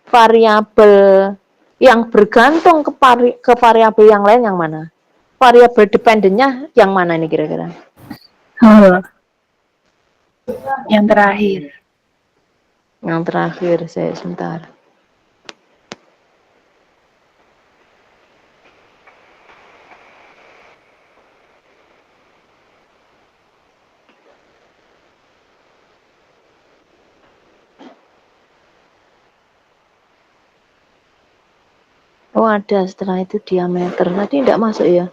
variabel yang bergantung ke variabel yang lain yang mana? Variabel dependennya yang mana nih kira-kira? Yang terakhir. Yang terakhir, saya sebentar. Oh ada, setelah itu diameter. Tadi tidak masuk ya?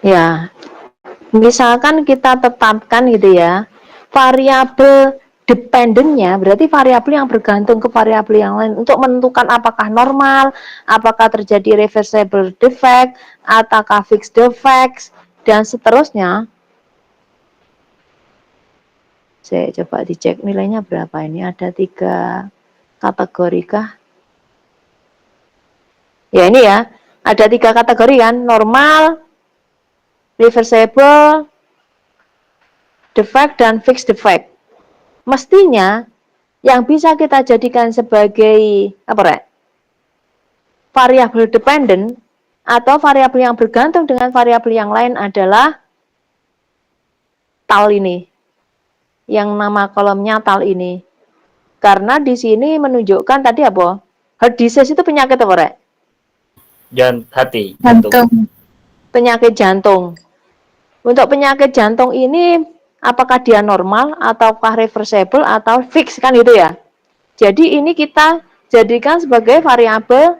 Ya, misalkan kita tetapkan gitu ya, variabel dependennya berarti variabel yang bergantung ke variabel yang lain untuk menentukan apakah normal, apakah terjadi reversible defect, ataukah fixed defects, dan seterusnya. Saya coba dicek nilainya berapa ini, ada 3 kategori kah? Ya ini ya, ada 3 kategori kan, normal, reversible, defect, dan fixed defect. Mestinya yang bisa kita jadikan sebagai variabel dependent atau variabel yang bergantung dengan variabel yang lain adalah tal ini, yang nama kolomnya tal ini. Karena di sini menunjukkan tadi apa? Heart disease itu penyakit apa, Rek? Jantung. Penyakit jantung. Untuk penyakit jantung ini apakah dia normal ataukah reversible atau fix kan gitu ya. Jadi ini kita jadikan sebagai variabel,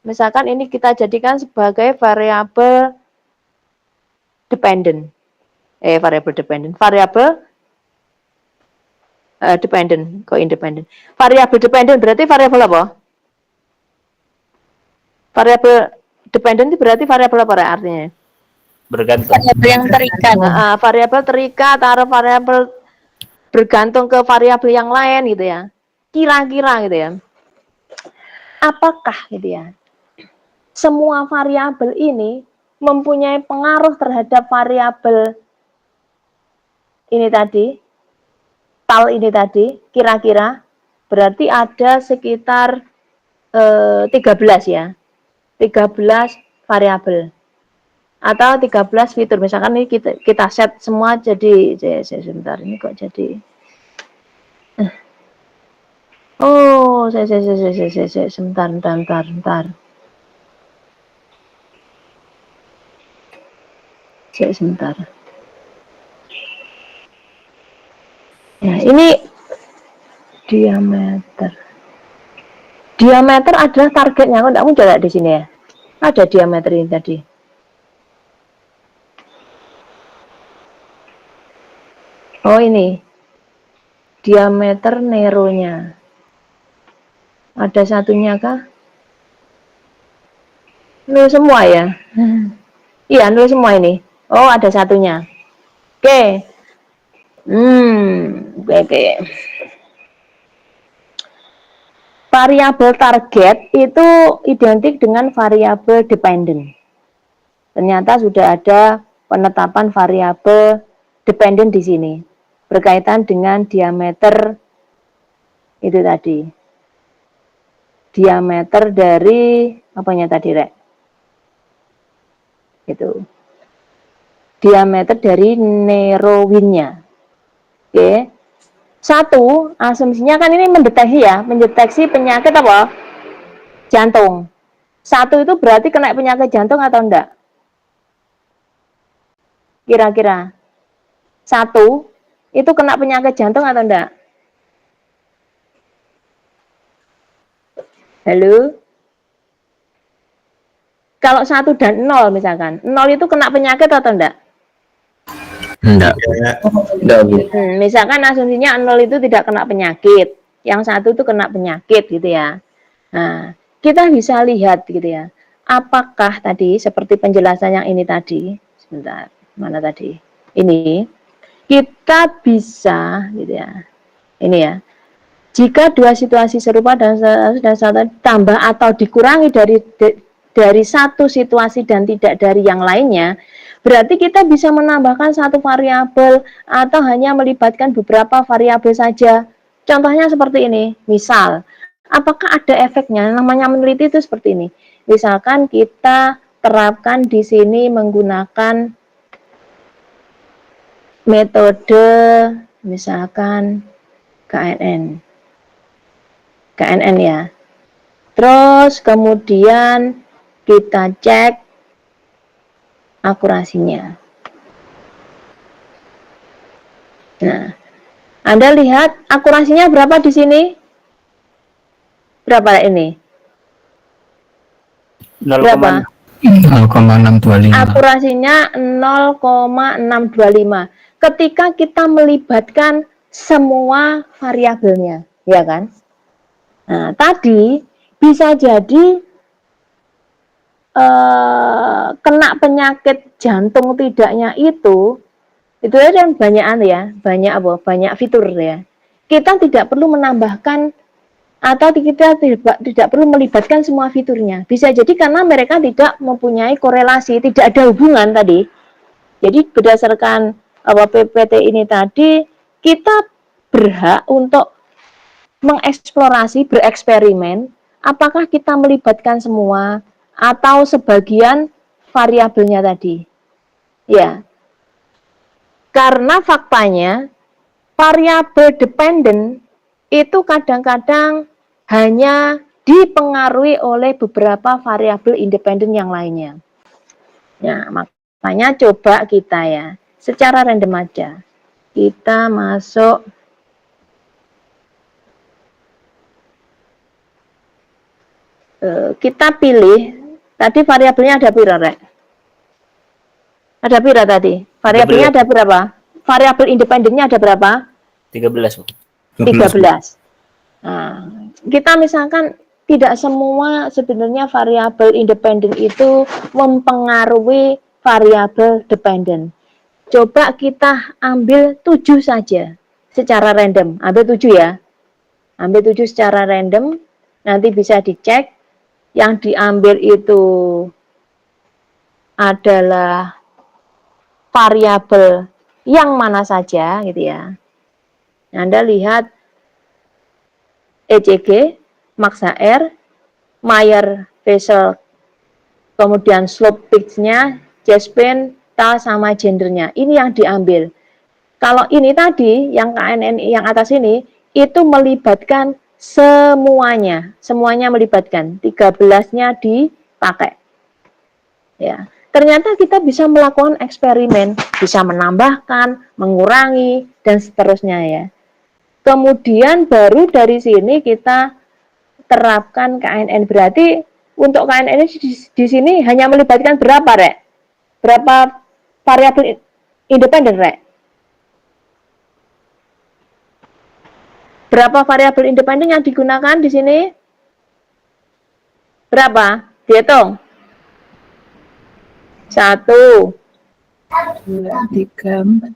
misalkan ini kita jadikan sebagai variabel dependent. Variabel dependent. Dependent, kok independent. Variabel dependent berarti variabel apa? Variabel dependent itu berarti variabel apa artinya? Bergantung. Variabel yang terikat. Variabel terikat atau variabel bergantung ke variabel yang lain gitu ya. Kira-kira gitu ya. Apakah gitu ya? Semua variabel ini mempunyai pengaruh terhadap variabel ini tadi, tal ini tadi, kira-kira berarti ada sekitar 13 ya. 13 variabel atau 13 fitur. Misalkan ini kita set semua jadi sebentar, ini kok jadi sebentar. Sebentar. Nah, ini diameter. Diameter adalah targetnya. Kok enggak muncul di sini ya? Ada diameter ini tadi. Oh ini. Diameter neronya. Ada satunya kah? Nol semua ya? Iya, nol semua ini. Oh, ada satunya. Oke. Oke. Variabel target itu identik dengan variabel dependent. Ternyata sudah ada penetapan variabel dependent di sini. Berkaitan dengan diameter itu tadi. Diameter dari apanya tadi, Rek? Itu. Diameter dari narrowing-nya. Oke. Satu, asumsinya kan ini mendeteksi penyakit apa? Jantung. Satu itu berarti kena penyakit jantung atau enggak? Kira-kira. Satu, itu kena penyakit jantung atau enggak? Halo? Kalau 1 dan 0 misalkan, 0 itu kena penyakit atau enggak? Enggak. Misalkan asumsinya 0 itu tidak kena penyakit, yang 1 itu kena penyakit gitu ya. Nah, kita bisa lihat gitu ya, apakah tadi seperti penjelasan yang ini tadi, sebentar, mana tadi? Ini, kita bisa gitu ya, ini ya, jika dua situasi serupa dan satu tambah atau dikurangi dari satu situasi dan tidak dari yang lainnya, berarti kita bisa menambahkan satu variabel atau hanya melibatkan beberapa variabel saja. Contohnya seperti ini, misal, apakah ada efeknya? Namanya meneliti itu seperti ini. Misalkan kita terapkan di sini menggunakan metode misalkan KNN. KNN ya. Terus kemudian kita cek akurasinya. Nah, Anda lihat akurasinya berapa di sini? Berapa ini? 0, Berapa? 0,625. Akurasinya 0,625. Ketika kita melibatkan semua variabelnya, ya kan? Nah, tadi bisa jadi kena penyakit jantung tidaknya itu aja banyak fitur ya. Kita tidak perlu menambahkan atau kita tidak perlu melibatkan semua fiturnya. Bisa jadi karena mereka tidak mempunyai korelasi, tidak ada hubungan tadi. Jadi berdasarkan PPT ini tadi, kita berhak untuk mengeksplorasi, bereksperimen, apakah kita melibatkan semua atau sebagian variabelnya tadi. Ya, karena faktanya variabel dependen itu kadang-kadang hanya dipengaruhi oleh beberapa variabel independen yang lainnya. Ya, makanya coba kita ya, secara random aja. Kita masuk kita pilih, tadi variabelnya ada berapa, Rek? Ada berapa tadi? Variabelnya ada berapa? Variabel independennya ada berapa? 13, Bu. 13. Nah, kita misalkan tidak semua sebenarnya variabel independen itu mempengaruhi variabel dependen. Coba kita ambil 7 saja secara random. Ambil 7 ya. Ambil 7 secara random, nanti bisa dicek. Yang diambil itu adalah variabel yang mana saja gitu ya. Anda lihat ECG, maksa R, Mayer Bessel, kemudian slope pitch-nya, Jaspen, tal sama gendernya. Ini yang diambil. Kalau ini tadi yang KNN yang atas ini itu melibatkan semuanya melibatkan, 13-nya dipakai. Ya, ternyata kita bisa melakukan eksperimen, bisa menambahkan, mengurangi dan seterusnya ya. Kemudian baru dari sini kita terapkan KNN. Berarti untuk KNN di sini hanya melibatkan berapa, Rek? Berapa variabel independen, Rek? Berapa variabel independen yang digunakan di sini? Berapa? Dihitung. 1, 2, 3, 4,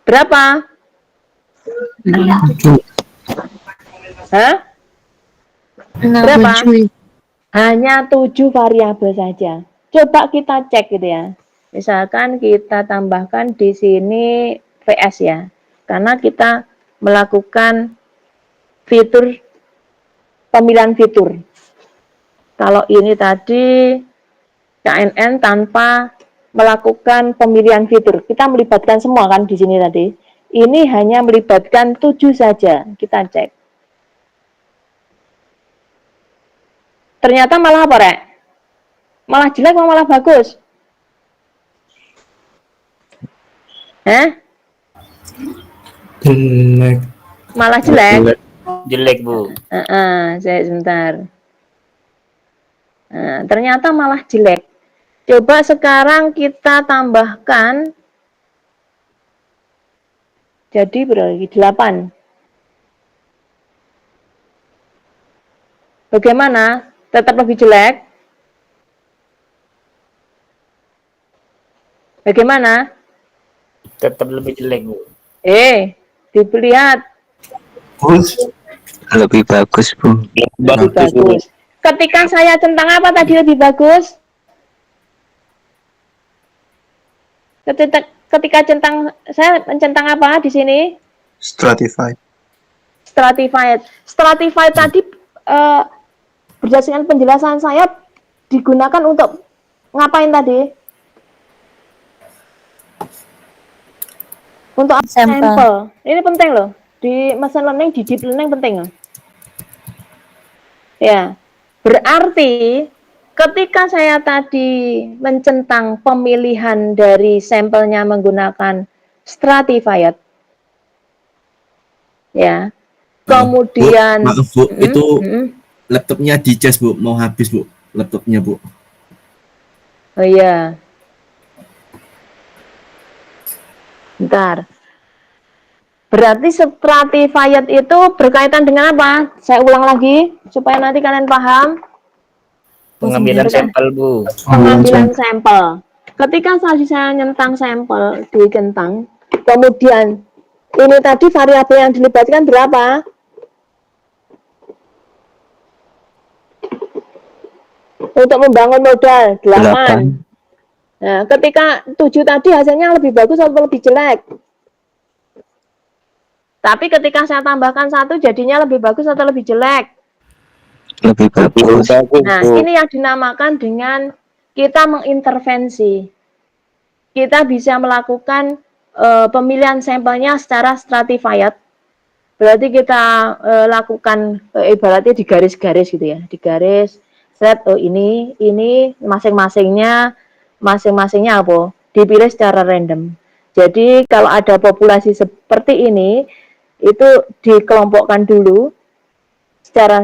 berapa? 6, Hah? 6, Berapa? 7. Hanya 7 variabel saja. Coba kita cek gitu ya. Misalkan kita tambahkan di sini VS ya. Karena kita melakukan fitur pemilihan fitur. Kalau ini tadi KNN tanpa melakukan pemilihan fitur. Kita melibatkan semua kan di sini tadi. Ini hanya melibatkan 7 saja. Kita cek. Ternyata malah apa, Rek? Malah jelek atau malah bagus? Jelek. Malah jelek? Jelek, Bu. Saya sebentar. Nah, ternyata malah jelek. Coba sekarang kita tambahkan. Jadi berarti 8. Bagaimana? Tetap lebih jelek? Bagaimana? Tetap lebih jelek, Bu. Dilihat. Lebih bagus, Bu. Lebih bagus. Ketika saya centang apa tadi lebih bagus? Ketika centang, saya mencentang apa di sini? Stratified. Stratified. Stratified tadi berdasarkan penjelasan saya digunakan untuk ngapain tadi? Untuk sampel. Ini penting loh. Di machine learning, di deep learning penting loh. Ya. Berarti ketika saya tadi mencentang pemilihan dari sampelnya menggunakan stratified, ya. Kemudian, Bu, maaf Bu, itu laptopnya dicas Bu, mau habis Bu, laptopnya Bu. oh iya, bentar. Berarti stratified itu berkaitan dengan apa? Saya ulang lagi supaya nanti kalian paham. Pengambilan sampel, Bu. Pengambilan sampel. Ketika saya nyentang sampel di centang, kemudian ini tadi variabel yang dilibatkan berapa? Untuk membangun modal 8. Nah, ketika 7 tadi hasilnya lebih bagus atau lebih jelek? Tapi ketika saya tambahkan 1 jadinya lebih bagus atau lebih jelek? Lebih bagus. Nah, ini yang dinamakan dengan kita mengintervensi. Kita bisa melakukan pemilihan sampelnya secara stratified. Berarti kita lakukan ibaratnya di garis-garis gitu ya, di garis set. Oh ini masing-masingnya apa? Dipilih secara random. Jadi kalau ada populasi seperti ini, itu dikelompokkan dulu secara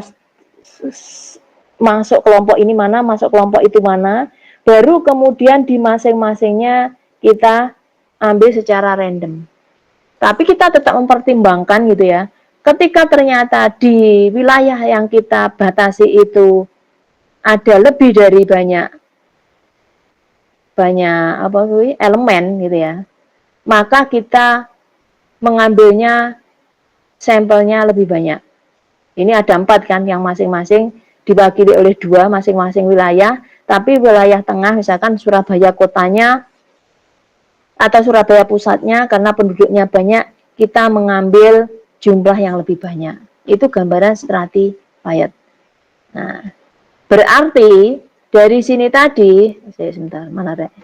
masuk kelompok ini mana, masuk kelompok itu mana, baru kemudian di masing-masingnya kita ambil secara random. Tapi kita tetap mempertimbangkan gitu ya. Ketika ternyata di wilayah yang kita batasi itu ada lebih dari banyak elemen gitu ya, maka kita mengambilnya sampelnya lebih banyak. Ini ada 4 kan, yang masing-masing dibagi oleh 2 masing-masing wilayah, tapi wilayah tengah misalkan Surabaya kotanya atau Surabaya pusatnya, karena penduduknya banyak, kita mengambil jumlah yang lebih banyak. Itu gambaran stratified. Nah, berarti dari sini tadi, sebentar, mana Rek?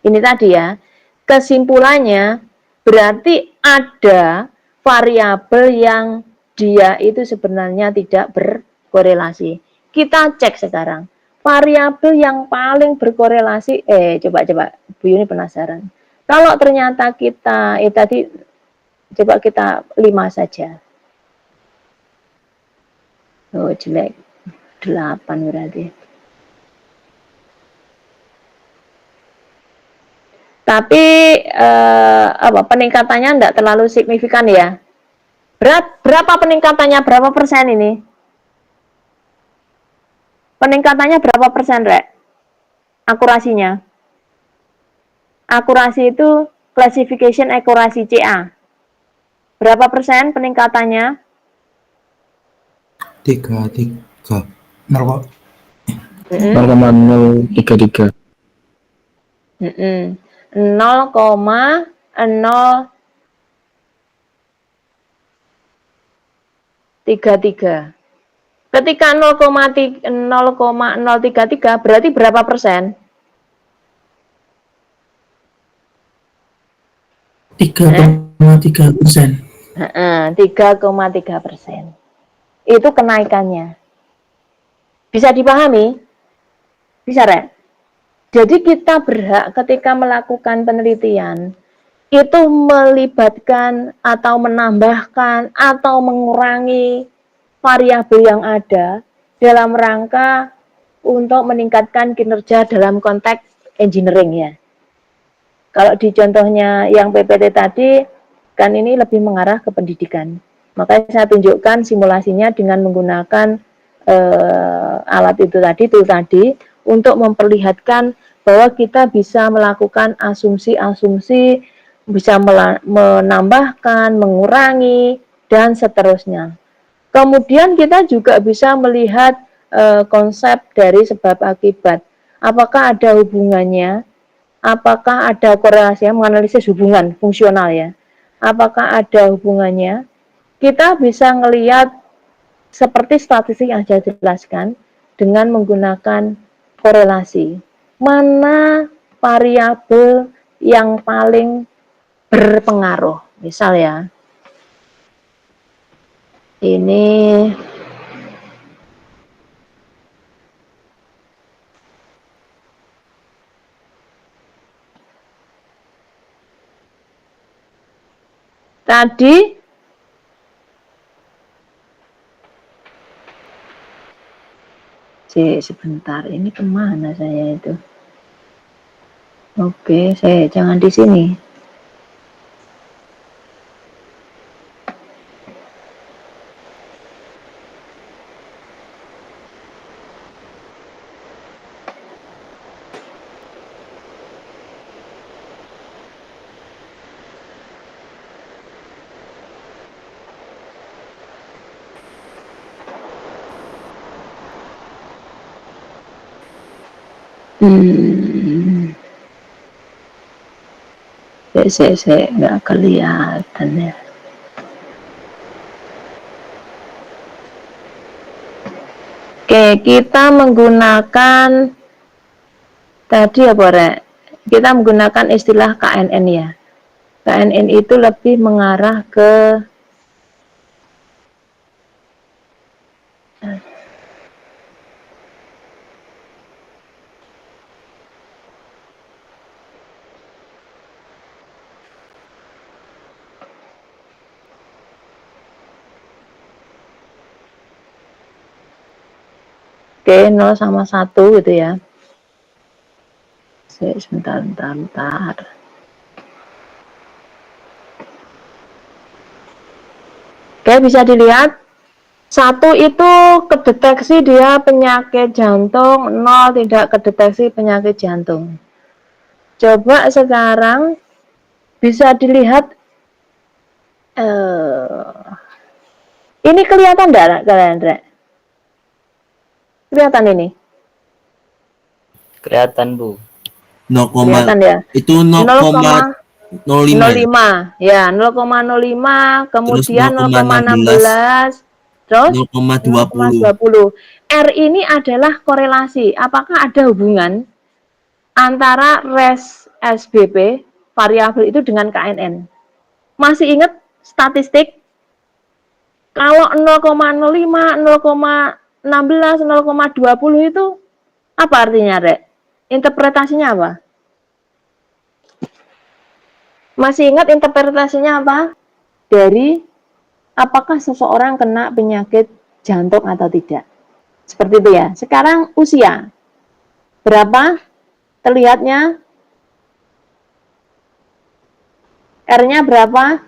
Ini tadi ya, kesimpulannya berarti ada variabel yang dia itu sebenarnya tidak berkorelasi. Kita cek sekarang. Variabel yang paling berkorelasi, coba Bu Yuni penasaran. Kalau ternyata kita, tadi coba kita 5 saja. Oh jelek, 8 berarti. Tapi peningkatannya tidak terlalu signifikan ya. Berapa peningkatannya, berapa persen ini? Peningkatannya berapa persen, Rek? Akurasinya. Akurasi itu classification akurasi CA. Berapa persen peningkatannya? 3. 0,033. 0,033. Ketika 0,033 berarti berapa persen? 3,3%. 3,3%. Itu kenaikannya. Bisa dipahami? Bisa, Rek? Jadi kita berhak ketika melakukan penelitian itu melibatkan atau menambahkan atau mengurangi variabel yang ada dalam rangka untuk meningkatkan kinerja dalam konteks engineering ya. Kalau di contohnya yang PPT tadi kan ini lebih mengarah ke pendidikan. Makanya saya tunjukkan simulasinya dengan menggunakan alat itu tadi, tool tadi, untuk memperlihatkan bahwa kita bisa melakukan asumsi-asumsi, bisa menambahkan, mengurangi, dan seterusnya. Kemudian kita juga bisa melihat konsep dari sebab akibat. Apakah ada hubungannya apakah ada korelasi, menganalisis hubungan fungsional ya. Apakah ada hubungannya? Kita bisa ngelihat seperti statistik yang saya jelaskan dengan menggunakan korelasi. Mana variabel yang paling berpengaruh? Misal ya, ini tadi sebentar, ini kemana saya itu? Oke, saya jangan di sini. Saya nggak kelihatan ya. Oke, kita menggunakan tadi apa, Rek? Kita menggunakan istilah KNN ya. KNN itu lebih mengarah ke Oke, 0 sama 1 gitu ya. Sebentar. Oke, bisa dilihat. 1 itu kedeteksi dia penyakit jantung, 0 tidak kedeteksi penyakit jantung. Coba sekarang bisa dilihat, ini kelihatan enggak kalian, Rek? Kelihatan ini? Kelihatan, Bu. 0, Kelihatan ya? itu 0,05 0,05 ya, 0,05, kemudian 0,16, terus 0,20. 0,20. R ini adalah korelasi. Apakah ada hubungan antara res SBP variabel itu dengan KNN? Masih ingat statistik? Kalau 0,05, 0,16, 0,20 itu apa artinya, Rek? Interpretasinya apa? Masih ingat interpretasinya apa? Dari apakah seseorang kena penyakit jantung atau tidak. Seperti itu ya. Sekarang usia. Berapa? Terlihatnya R-nya berapa?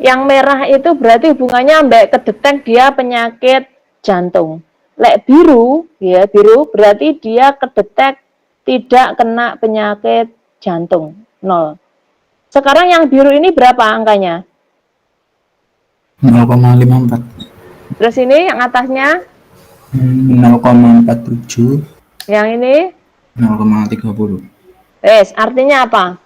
Yang merah itu berarti hubungannya sampai kedetek dia penyakit jantung. Lek biru, ya biru berarti dia kedetek tidak kena penyakit jantung, 0. Sekarang yang biru ini berapa angkanya? 0,54. Terus ini yang atasnya? 0,47. Yang ini? 0,30. Artinya apa?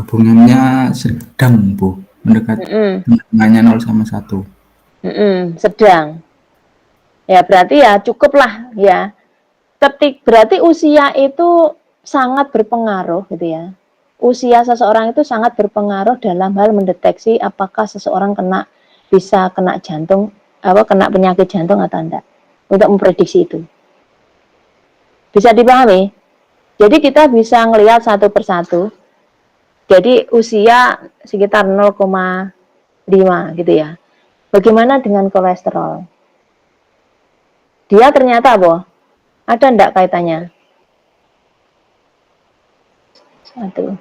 Hubungannya sedang, Bu. Mendekat. Hubungannya 0 sama 1. Sedang. Ya berarti ya cukuplah ya. Berarti usia itu sangat berpengaruh gitu ya. Usia seseorang itu sangat berpengaruh dalam hal mendeteksi apakah seseorang bisa kena jantung, kena penyakit jantung atau enggak. Untuk memprediksi itu. Bisa dipahami? Jadi kita bisa ngelihat satu persatu. Jadi usia sekitar 0,5 gitu ya. Bagaimana dengan kolesterol? Dia ternyata apa? Ada enggak kaitannya? Satu.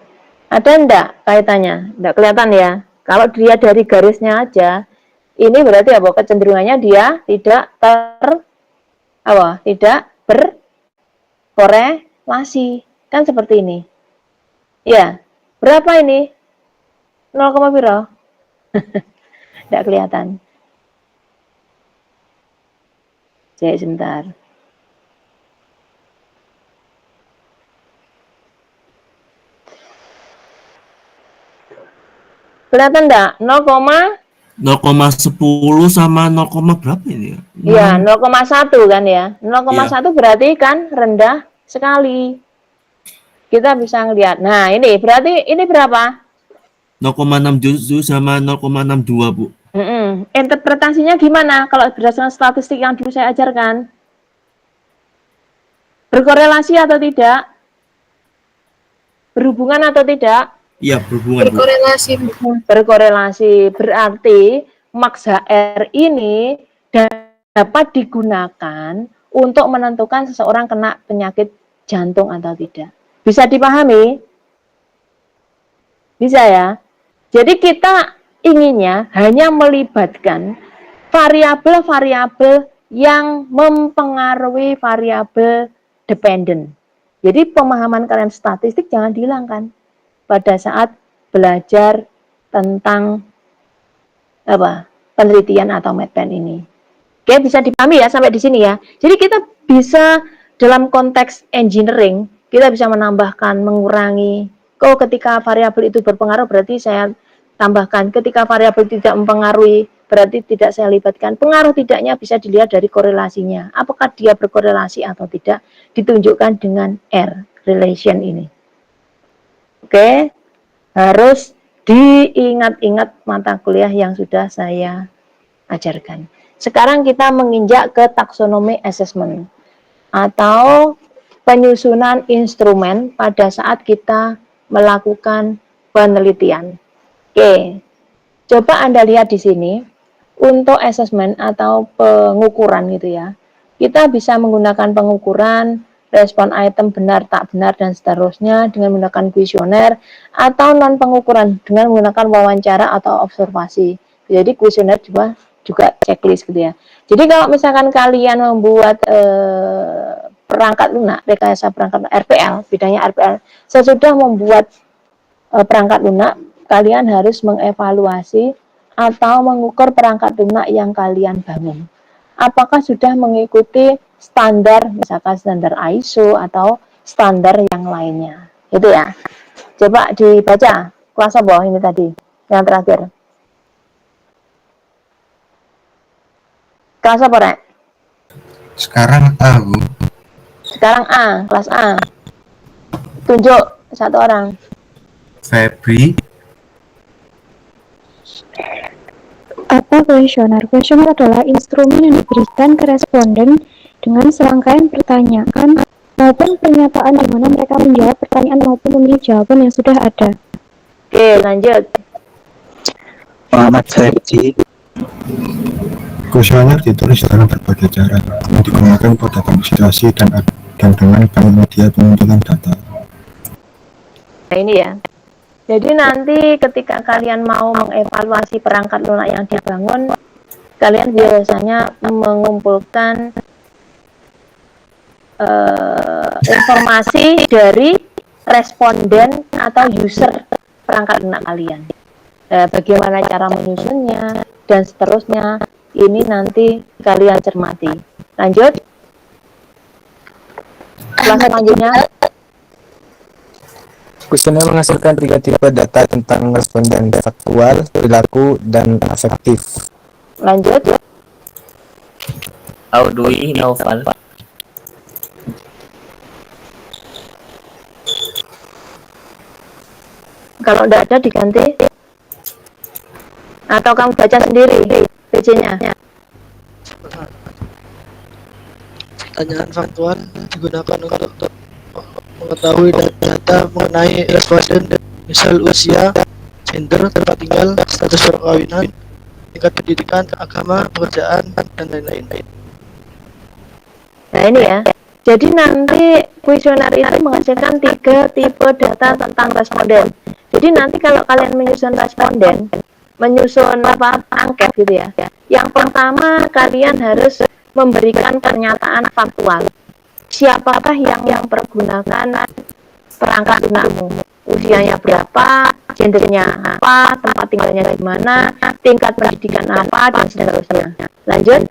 Ada enggak kaitannya? Enggak kelihatan ya. Kalau dia dari garisnya aja, ini berarti apa? Kecenderungannya dia tidak tidak berkorelasi. Kan seperti ini. Ya. Berapa ini? 0, piro? Enggak kelihatan. Sebentar. Kelihatan enggak? 0,10 sama 0, berapa ini ya? Ya, 0,1 kan ya. 0,1 berarti kan rendah sekali. Kita bisa ngelihat. Nah, ini berarti ini berapa? 0,67 sama 0,62 Bu. Interpretasinya gimana kalau berdasarkan statistik yang dulu saya ajarkan? Berkorelasi atau tidak? Berhubungan atau tidak? Iya, berhubungan Bu. Berkorelasi, Bu. Berkorelasi. Berarti maks HR ini dapat digunakan untuk menentukan seseorang kena penyakit jantung atau tidak. Bisa dipahami? Bisa ya? Jadi kita inginnya hanya melibatkan variabel-variabel yang mempengaruhi variabel dependen. Jadi pemahaman kalian statistik jangan dihilangkan pada saat belajar tentang penelitian atau medpen ini. Oke, bisa dipahami ya sampai di sini ya. Jadi kita bisa dalam konteks engineering, kita bisa menambahkan, mengurangi. Ketika variabel itu berpengaruh berarti saya tambahkan, ketika variabel tidak mempengaruhi berarti tidak saya libatkan. Pengaruh tidaknya bisa dilihat dari korelasinya. Apakah dia berkorelasi atau tidak ditunjukkan dengan R, relation ini. Oke, harus diingat-ingat mata kuliah yang sudah saya ajarkan. Sekarang kita menginjak ke taksonomi assessment atau penyusunan instrumen pada saat kita melakukan penelitian. Oke, coba Anda lihat di sini untuk assessment atau pengukuran gitu ya. Kita bisa menggunakan pengukuran respon item benar tak benar dan seterusnya dengan menggunakan kuesioner atau non pengukuran dengan menggunakan wawancara atau observasi. Jadi kuesioner juga checklist gitu ya. Jadi kalau misalkan kalian membuat perangkat lunak, rekayasa perangkat lunak, RPL, bidangnya RPL, sesudah membuat perangkat lunak, kalian harus mengevaluasi atau mengukur perangkat lunak yang kalian bangun. Apakah sudah mengikuti standar, misalkan standar ISO atau standar yang lainnya, gitu ya. Coba dibaca kelas apa ini tadi, yang terakhir. Kelas apa, Rek? Sekarang A, Bu. Sekarang A, kelas A. Tunjuk satu orang. Febri. Apa kuesioner? Kuesioner adalah instrumen yang diberikan ke responden dengan serangkaian pertanyaan maupun pernyataan di mana mereka menjawab pertanyaan maupun memilih jawaban yang sudah ada. Oke, lanjut. Muhammad Febri. Kuesioner ditulis dalam berbagai cara yang digunakan pada konsentrasi dan dengan banyak media pengumpulan data. Nah ini ya. Jadi nanti ketika kalian mau mengevaluasi perangkat lunak yang dibangun, kalian biasanya mengumpulkan informasi dari responden atau user perangkat lunak kalian. Bagaimana cara menyusunnya dan seterusnya. Ini nanti kalian cermati. Lanjut. Kelas selanjutnya. Kuesioner menghasilkan 3 tipe data tentang responden: faktual, perilaku, dan afektif. Lanjut. Audui Naufal. Kalau tidak ada diganti. Atau kamu baca sendiri PC-nya. Pertanyaan faktual digunakan untuk mengetahui data mengenai responden, misal usia, gender, tempat tinggal, status perkawinan, tingkat pendidikan, agama, pekerjaan, dan lain-lain. Nah ini ya. Jadi nanti kuesioner itu menghasilkan 3 tipe data tentang responden. Jadi nanti kalau kalian menyusun responden, menyusun angket gitu ya. Yang pertama kalian harus memberikan pernyataan faktual. Siapakah yang mempergunakan perangkat lunakmu? Usianya berapa? Gendernya apa? Tempat tinggalnya di mana? Tingkat pendidikan apa? Dan seterusnya. Lanjut.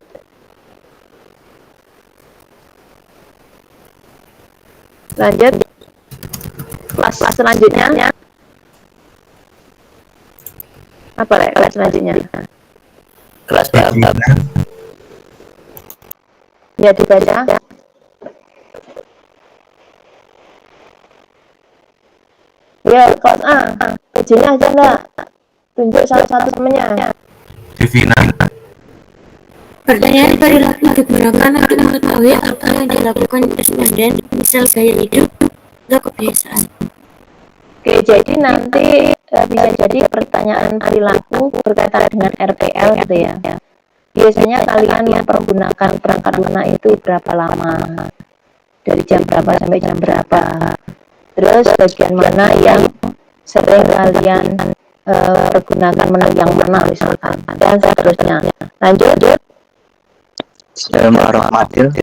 Lanjut. Kelas selanjutnya. Apa Rek, kelas selanjutnya? Kelas berapa? Ya dibaca. Ya kelas A. Ujinya aja enggak? Tunjuk salah satu temennya. Devina. Pertanyaan perilaku digunakan untuk mengetahui apa yang dilakukan responden, misal gaya hidup atau kebiasaan. Oke, jadi nanti bisa jadi pertanyaan perilaku berkaitan dengan RPL gitu ya. Biasanya kalian mempergunakan perangkat lunak itu berapa lama? Dari jam berapa sampai jam berapa? Terus bagian mana yang sering kalian pergunakan menu yang mana misalkan, dan seterusnya. Lanjut. Bismillahirrahmanirrahim.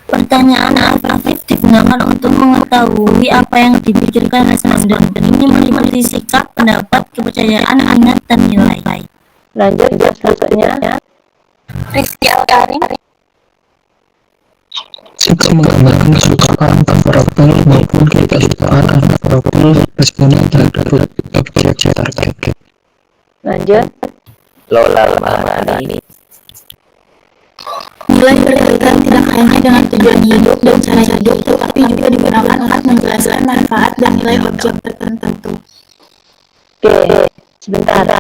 Pertanyaan afirmatif digunakan untuk mengetahui apa yang dipikirkan responden. Ini meliputi sikap, pendapat, kepercayaan, minat, dan nilai. Lanjut selanjutnya. Rizky Alkarin. Sikap menggambarkan kesukaan favorable maupun ketidaksukaan unfavorable responden terhadap objek target. Lanjut. Lola Mahmani. Nilai berkaitan tidak hanya dengan tujuan hidup dan cara hidup, tetapi juga digunakan untuk menjelaskan manfaat dan nilai objek tertentu. Oke, sebentar.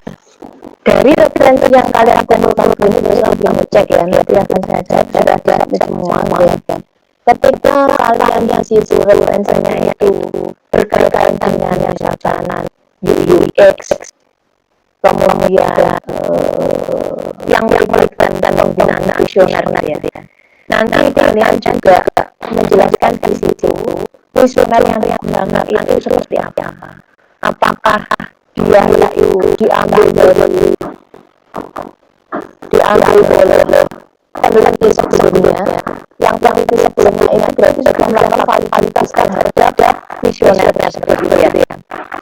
Dari referensi yang kalian kumpulkan ini bisa ngecek ya, nanti akan saya cek sudah ada semua ya. Ketika kalian isi referensinya itu berkaitan dengan misalkan UX, kemudian yang berkaitan dengan penggunaan kuesioner ya. Nanti kalian juga menjelaskan di situ kuesioner yang digunakan itu seperti apa. Apakah dia itu diambil dari peneliti sebelumnya, yang peneliti sebelumnya ini berarti sudah melakukan validitas terhadap kuesionernya seperti itu ya.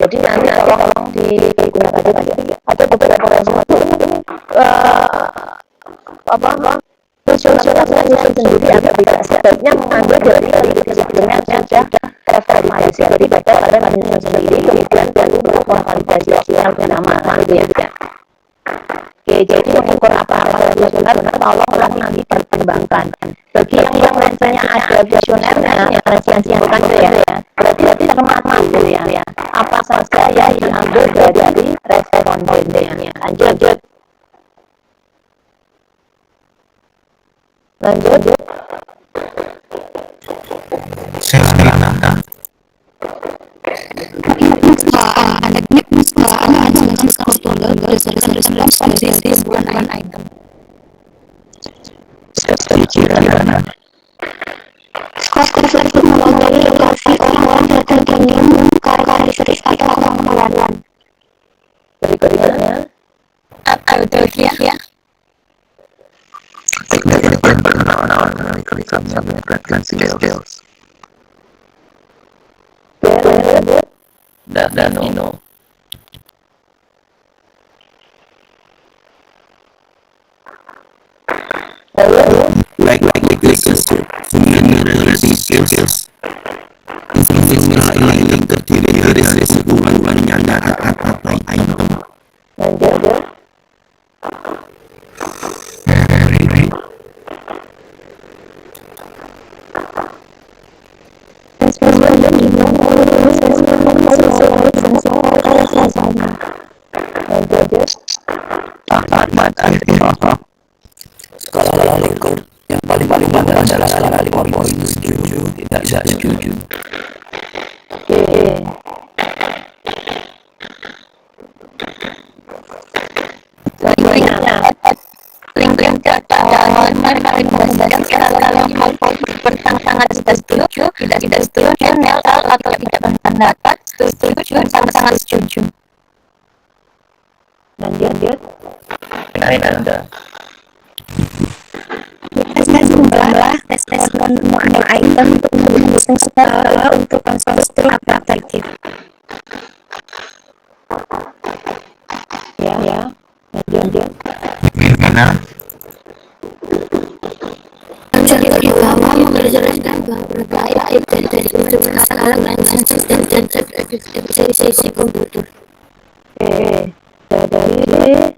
Jadi nanti tolong digunakan juga. Ada beberapa responden ini kuesionernya nyusun sendiri agak bisa, sebaiknya mengambil dari peneliti sebelumnya yang sudah tervalidasi daripada kalian menyusun sendiri kemudian baru melakukan validasi sosial bersama gitu ya. Oke, jadi mengukur apa kuesioner tolong nanti pertimbangkan. Bagi yang rasanya ada kuesionernya, yang bukan itu ya, berarti termasuk gitu ya. Apa saja yang diambil dari respondennya. Lanjut. Berikutnya Apa betul ya? Danino. Like relasi skills. Informasi lain terdiri dari hubungan nyata atau item. lanjut. Ahmad Arifah. Skala lingkup yang paling adalah skala 5 setuju, tidak setuju. Oke. Lingkup data berdasarkan skala 5 bertentangan setuju, tidak setuju, netral atau tidak berpendapat, setuju, sangat setuju. Lanjut. Anda. Tes jumlah tes semua item untuk menghitung skala untuk konstruktif atraktif. Ya. Lanjut. Bagaimana? Jadi pertama menjelaskan bahwa berbagai dari unsur skala penggunaan sensor dan data efisiensi komputer. Oke, dari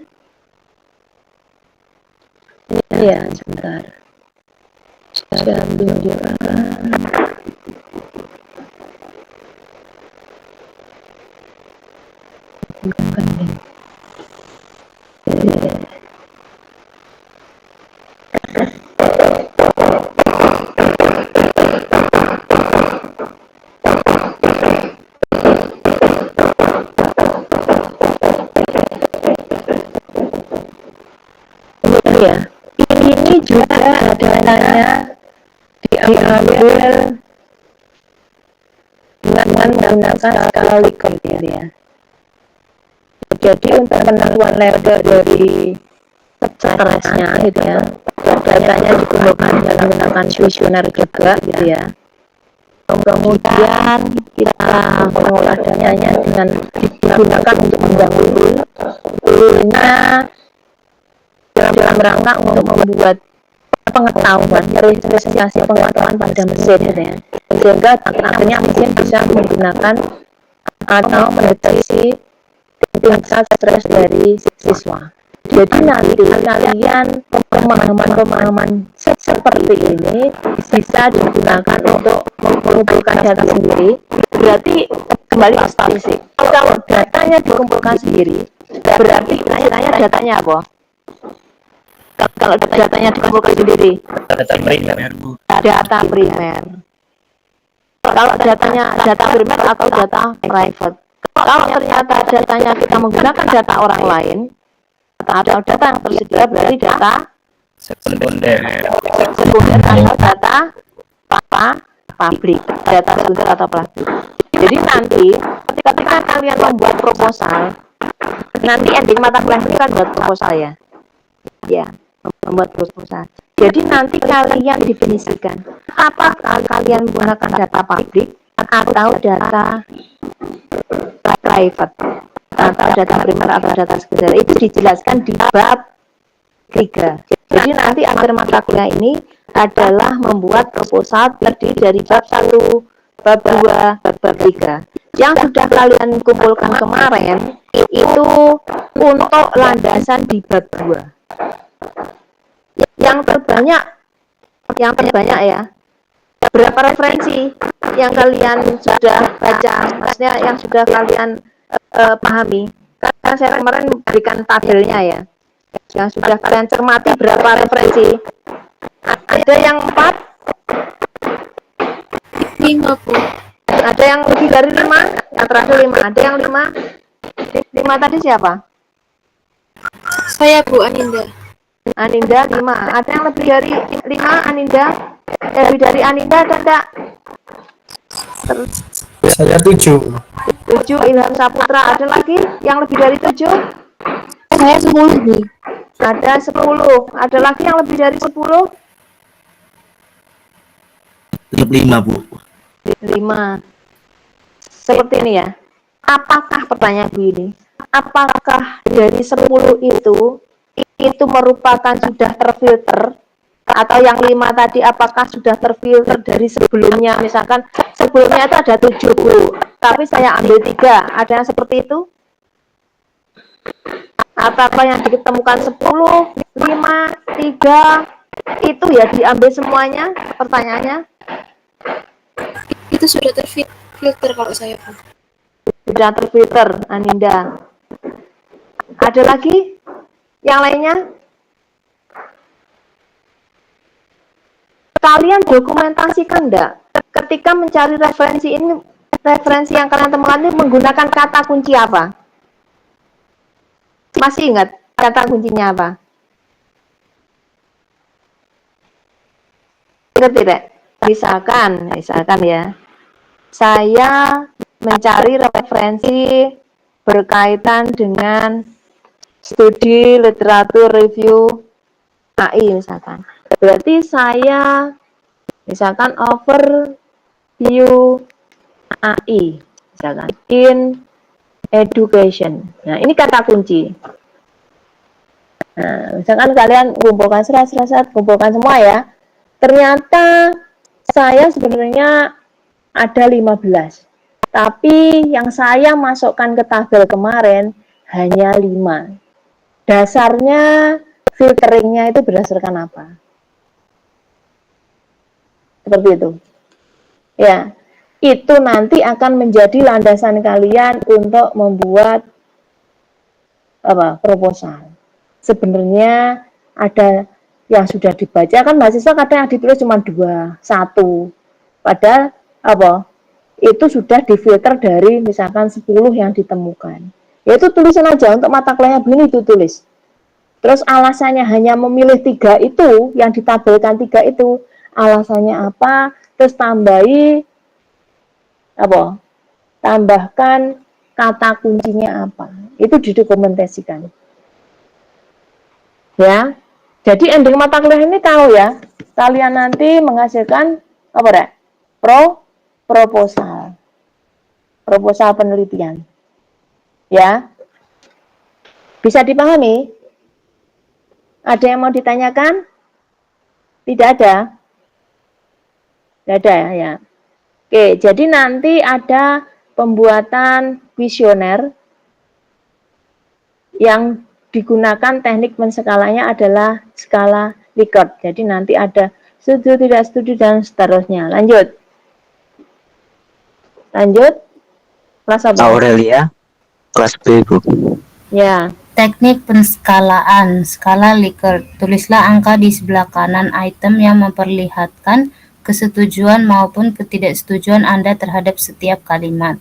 ya sebentar. Saya tunjukkan. Ya, ini juga datanya diambil dengan menggunakan skala Likert ya. Jadi untuk penentuan level dari stresnya gitu ya, datanya dikumpulkan dengan menggunakan kuesioner juga gitu ya. Kemudian kita mengolah datanya dengan digunakan untuk mendahulunya dalam rangka untuk membuat pengetahuan, registrasi pengetahuan pada mesin gitu ya. Sehingga akhirnya mesin bisa menggunakan atau mendeteksi tingkat stres dari siswa. Jadi nanti kalian pemahaman seperti ini bisa digunakan untuk mengumpulkan data sendiri. Berarti kembali ke statistik. Kalau datanya dikumpulkan sendiri, berarti istilahnya datanya apa? Kalau datanya dikumpulkan sendiri, Data primer, Bu. data primer. Kalau data primer atau data private. Kalau ternyata datanya kita menggunakan data orang lain atau data yang tersedia, berarti data Sekunder. atau data publik, data sekunder atau publik. Jadi nanti ketika kalian membuat proposal, nanti ending mata kuliah ini kan buat proposal ya. Ya, membuat proposal. Jadi nanti kalian definisikan apakah kalian menggunakan data publik atau data private atau data primer atau data sekunder. Itu dijelaskan di bab 3. Jadi nanti akhir mata kuliah ini adalah membuat proposal terdiri dari bab 1, bab 2, bab 3. Yang sudah kalian kumpulkan kemarin itu untuk landasan di bab 2. Yang terbanyak ya, berapa referensi yang kalian sudah baca, maksudnya yang sudah kalian pahami. Karena saya kemarin berikan tabelnya ya, yang sudah kalian cermati berapa referensi. Ada yang 4, 5, Bu. ada yang lebih dari 5, yang terakhir 5, ada yang 5. 5 tadi siapa? Saya, Bu, Aninda. Aninda 5. Ada yang lebih dari 5, Aninda? Lebih dari Aninda ada enggak? Saya 7. 7 Ilham Saputra. Ada lagi yang lebih dari 7? Saya 10, Bu. Ada 10. Ada lagi yang lebih dari 10? Tetap 5, Bu. 5. Seperti ini ya. Apakah pertanyaan begini? Apakah dari 10 itu merupakan sudah terfilter, atau yang 5 tadi apakah sudah terfilter dari sebelumnya? Misalkan sebelumnya itu ada 7, Bu, tapi saya ambil 3. Ada yang seperti itu? Apakah yang ditemukan 10, 5, 3 itu ya diambil semuanya? Pertanyaannya Itu sudah terfilter kalau saya, Bu. sudah terfilter, Aninda. Ada lagi yang lainnya? Kalian dokumentasikan enggak ketika mencari referensi ini? Referensi yang kalian temukan ini menggunakan kata kunci apa? Masih ingat kata kuncinya apa? Ingat tidak? Misalkan ya, saya mencari referensi berkaitan dengan studi literatur review AI misalkan. Berarti saya misalkan overview AI misalkan in education. Nah, ini kata kunci. Nah, misalkan kalian kumpulkan kumpulkan semua ya. Ternyata saya sebenarnya ada 15. Tapi yang saya masukkan ke tabel kemarin hanya 5. Dasarnya filteringnya itu berdasarkan apa? Seperti itu. Ya, itu nanti akan menjadi landasan kalian untuk membuat proposal. Sebenarnya ada yang sudah dibaca, kan mahasiswa kadang yang ditulis cuma 2, 1. Padahal itu sudah difilter dari misalkan 10 yang ditemukan. Yaitu tulisan aja untuk mata kuliahnya begini itu tulis. Terus alasannya hanya memilih 3 itu, yang ditabelkan 3 itu, alasannya apa? Terus tambahkan kata kuncinya apa. Itu didokumentasikan. Ya. Jadi ending mata kuliah ini tahu ya, kalian nanti menghasilkan proposal penelitian. Ya. Bisa dipahami? Ada yang mau ditanyakan? Tidak ada? Tidak ada ya. Oke, jadi nanti ada pembuatan kuesioner yang digunakan teknik menskalanya adalah skala Likert. Jadi nanti ada setuju, tidak setuju, dan seterusnya. Lanjut. Kelas apa? Aurelia, kelas B, Bu. Ya. Teknik penskalaan, skala Likert. Tulislah angka di sebelah kanan item yang memperlihatkan kesetujuan maupun ketidaksetujuan Anda terhadap setiap kalimat.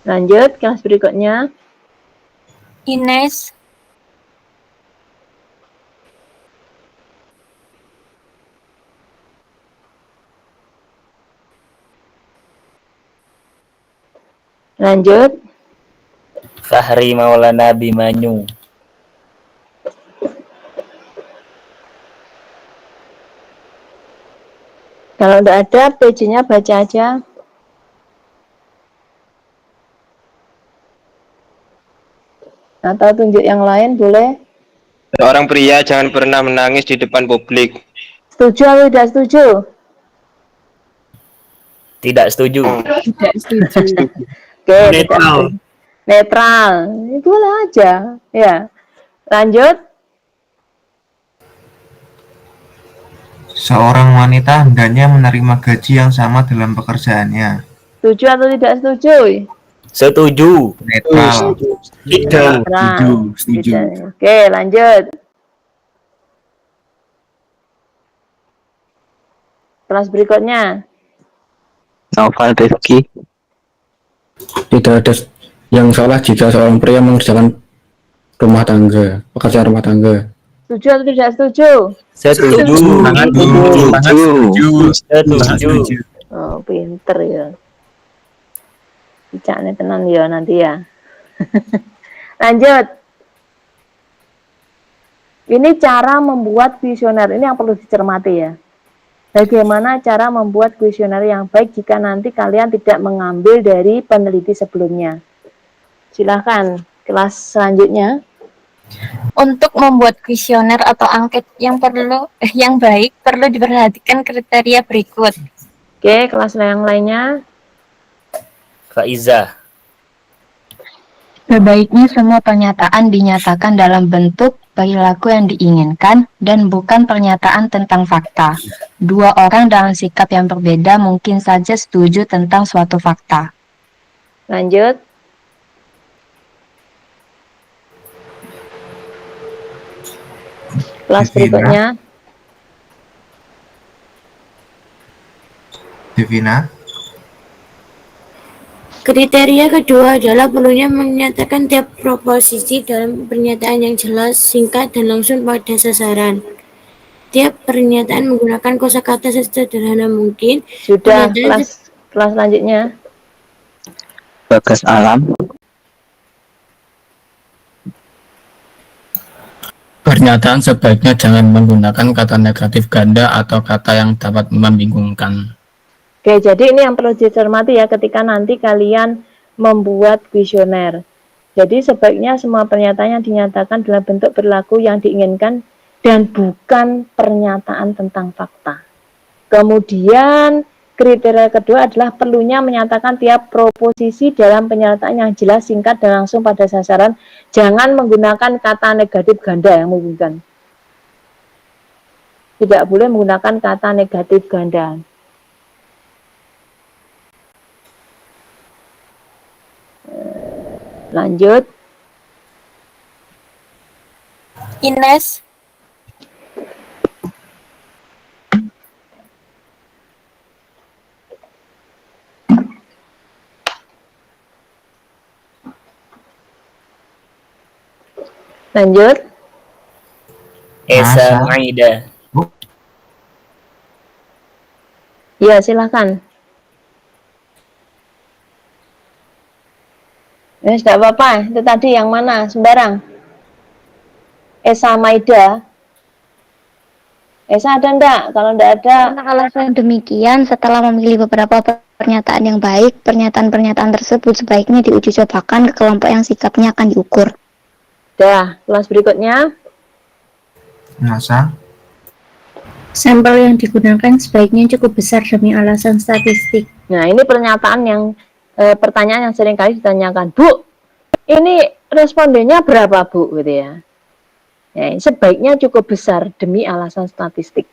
Lanjut, kelas berikutnya. Ines. Lanjut. Fahri Maulana Bimanyu. Kalau tidak ada, page-nya baca aja. Atau tunjuk yang lain, boleh. Seorang pria jangan pernah menangis di depan publik. Setuju atau tidak setuju? Tidak setuju. Tidak setuju. Oke, netral. Netral. Itu aja. Ya. Lanjut. Seorang wanita hendaknya menerima gaji yang sama dalam pekerjaannya. Setuju atau tidak setuju? Setuju. Netral. Setuju. Oke, lanjut. Kelas berikutnya. Novel Rifki. Tidak ada yang salah jika seorang pria mengerjakan pekerjaan rumah tangga. Setuju atau tidak setuju? Setuju. Setuju. Oh, pinter ya. Bicaknya tenan ya nanti ya. Lanjut. Ini cara membuat kuesioner. Ini yang perlu dicermati ya. Bagaimana cara membuat kuesioner yang baik jika nanti kalian tidak mengambil dari peneliti sebelumnya. Silahkan kelas selanjutnya. Untuk membuat kuesioner atau angket yang baik perlu diperhatikan kriteria berikut. Oke, kelas yang lainnya. Faiza. Sebaiknya semua pernyataan dinyatakan dalam bentuk perilaku yang diinginkan dan bukan pernyataan tentang fakta. Dua orang dengan sikap yang berbeda mungkin saja setuju tentang suatu fakta. Lanjut. Kelas berikutnya. Devina. Kriteria kedua adalah perlunya menyatakan tiap proposisi dalam pernyataan yang jelas, singkat, dan langsung pada sasaran. Tiap pernyataan menggunakan kosakata sesederhana mungkin. Sudah, kelas selanjutnya. Bagas Alam. Pernyataan sebaiknya jangan menggunakan kata negatif ganda atau kata yang dapat membingungkan. Oke, jadi ini yang perlu dicermati ya ketika nanti kalian membuat kuesioner. Jadi sebaiknya semua pernyataan yang dinyatakan dalam bentuk perilaku yang diinginkan dan bukan pernyataan tentang fakta. Kemudian kriteria kedua adalah perlunya menyatakan tiap proposisi dalam pernyataan yang jelas, singkat, dan langsung pada sasaran. Jangan menggunakan kata negatif ganda yang membingungkan. Tidak boleh menggunakan kata negatif ganda. Lanjut. Ines. Lanjut. Esa Maida. Ya, silakan. Ya, tidak apa-apa. Itu tadi yang mana? Sembarang. Esa Maida. Esa ada enggak? Kalau enggak ada. Karena alasan demikian, setelah memilih beberapa pernyataan yang baik, pernyataan-pernyataan tersebut sebaiknya diuji cobakan ke kelompok yang sikapnya akan diukur. Dah, kelas berikutnya. Masa Sampel yang digunakan sebaiknya cukup besar demi alasan statistik. Nah, ini pernyataan yang pertanyaan yang sering kali ditanyakan, Bu, ini respondennya berapa, Bu? Gitu ya. Ya, sebaiknya cukup besar demi alasan statistik.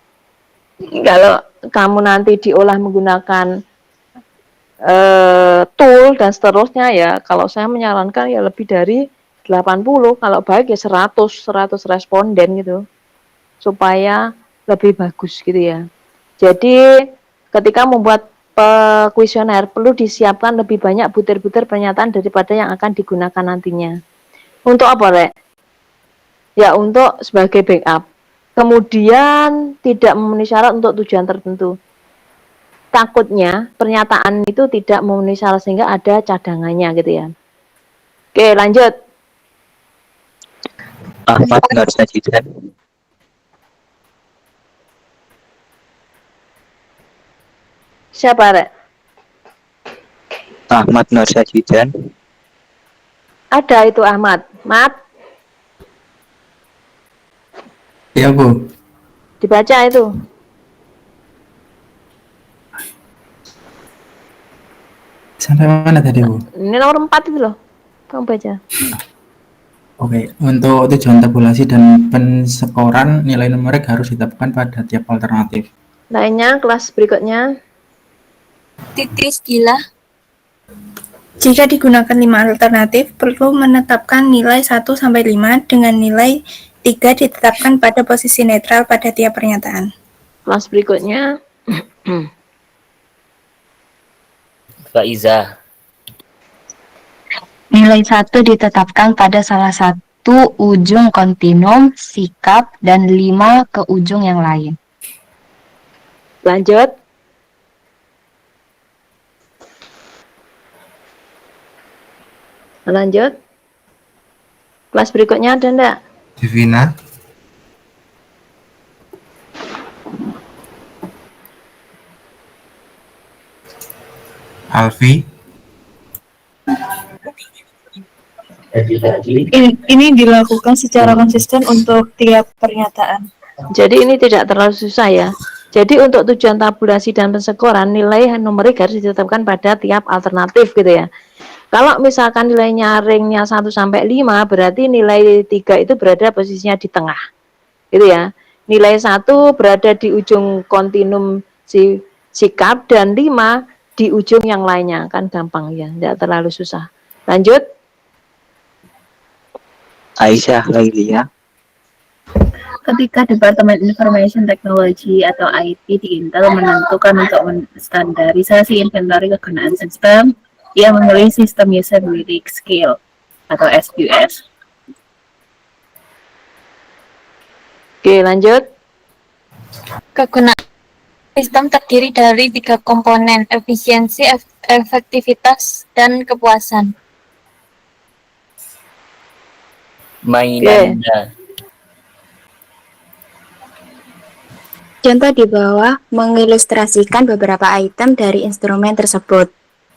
Kalau kamu nanti diolah menggunakan tool dan seterusnya, ya kalau saya menyarankan ya lebih dari 80, kalau baik ya 100 responden gitu, supaya lebih bagus gitu ya. Jadi ketika membuat kuesioner perlu disiapkan lebih banyak butir-butir pernyataan daripada yang akan digunakan nantinya. Untuk apa, Rek? Ya untuk sebagai backup. Kemudian tidak memenuhi syarat untuk tujuan tertentu. Takutnya pernyataan itu tidak memenuhi syarat sehingga ada cadangannya gitu ya. Oke, lanjut. Ahmad Nur Sajidan. Siapa, Rek? Ahmad Nur Sajidan. Ada itu Ahmad. Mat, ya Bu, dibaca itu. sampai mana tadi Bu? Ini nomor 4 itu loh. Kamu baca. Oke, untuk tujuan tabulasi dan penskoran nilai numerik harus ditetapkan pada tiap alternatif. Lainnya kelas berikutnya. Titis gila. Jika digunakan 5 alternatif, perlu menetapkan nilai 1-5 dengan nilai 3 ditetapkan pada posisi netral pada tiap pernyataan. Kelas berikutnya. Faiza. Nilai 1 ditetapkan pada salah satu ujung kontinum, sikap, dan 5 ke ujung yang lain. Lanjut. Lanjut. Kelas berikutnya ada enggak? Divina, Alfi, Ini dilakukan secara konsisten untuk tiap pernyataan. Jadi ini tidak terlalu susah ya. Jadi untuk tujuan tabulasi dan penskoran nilai numerik harus ditetapkan pada tiap alternatif gitu ya. Kalau misalkan nilainya ringnya 1-5 berarti nilai 3 itu berada posisinya di tengah. Gitu ya. Nilai 1 berada di ujung kontinum sikap dan 5 di ujung yang lainnya. Kan gampang ya, tidak terlalu susah. Lanjut. Aisyah Lailia. Ketika Departemen Information Technology atau IT di Intel menentukan untuk menstandarisasi inventory kegunaan sistem, ia memilih sistem Usability Scale atau SUS. Oke, lanjut. Kegunaan sistem terdiri dari 3 komponen, efisiensi, efektivitas, dan kepuasan. Mainanda. Contoh di bawah mengilustrasikan beberapa item dari instrumen tersebut.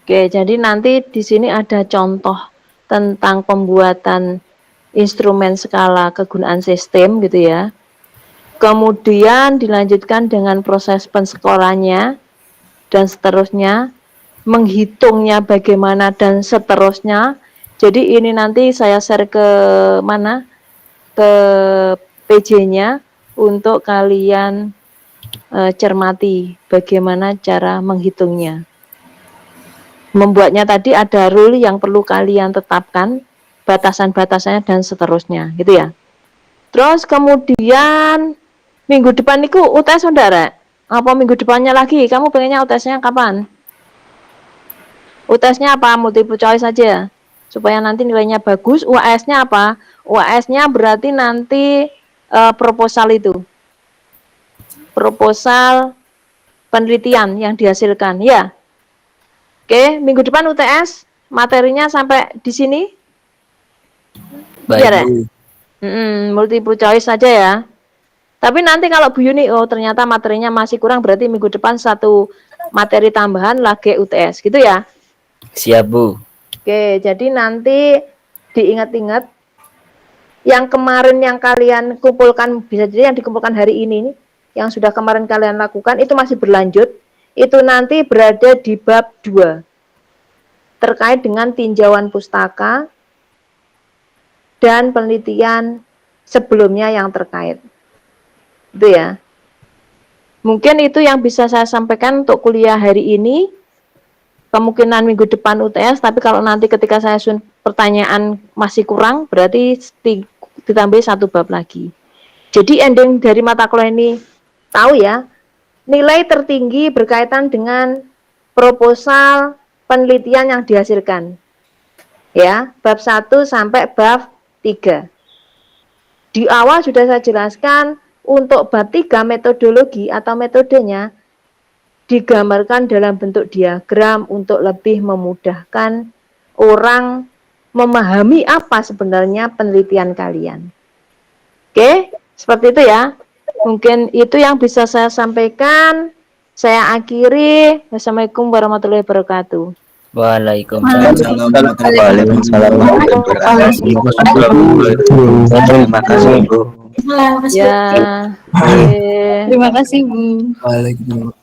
Oke, jadi nanti di sini ada contoh tentang pembuatan instrumen skala kegunaan sistem gitu ya. Kemudian dilanjutkan dengan proses penskorannya. dan seterusnya, menghitungnya bagaimana dan seterusnya. Jadi ini nanti saya share ke mana? Ke PJ-nya untuk kalian cermati bagaimana cara menghitungnya. Membuatnya tadi ada rule yang perlu kalian tetapkan, batasan-batasannya dan seterusnya, gitu ya. Terus kemudian minggu depan itu UTS saudara. Apa minggu depannya lagi? Kamu pengennya UTS-nya kapan? UTS-nya apa? Multiple choice saja. Supaya nanti nilainya bagus. UAS-nya apa? UAS-nya berarti nanti proposal itu. Proposal penelitian yang dihasilkan, ya. Oke, minggu depan UTS materinya sampai di sini. Biar ya? Multiple choice saja ya. Tapi nanti kalau Bu Yuni, oh ternyata materinya masih kurang, berarti minggu depan satu materi tambahan lagi UTS, gitu ya? Siap, Bu. Oke, jadi nanti diingat-ingat yang kemarin yang kalian kumpulkan, bisa jadi yang dikumpulkan hari ini, yang sudah kemarin kalian lakukan, itu masih berlanjut, itu nanti berada di bab 2, terkait dengan tinjauan pustaka, dan penelitian sebelumnya yang terkait. Itu ya. Mungkin itu yang bisa saya sampaikan untuk kuliah hari ini. Kemungkinan minggu depan UTS, tapi kalau nanti ketika saya pertanyaan masih kurang, berarti ditambah satu bab lagi. Jadi ending dari mata kuliah ini, tahu ya, nilai tertinggi berkaitan dengan proposal penelitian yang dihasilkan. Ya, bab 1 sampai bab 3. Di awal sudah saya jelaskan, untuk bab 3 metodologi atau metodenya digambarkan dalam bentuk diagram untuk lebih memudahkan orang memahami apa sebenarnya penelitian kalian. Oke, seperti itu ya. Mungkin itu yang bisa saya sampaikan. Saya akhiri. Wassalamualaikum warahmatullahi wabarakatuh. Waalaikumsalam warahmatullahi wabarakatuh. Terima kasih, Bu. Ya. Terima kasih, Bu. Waalaikumsalam.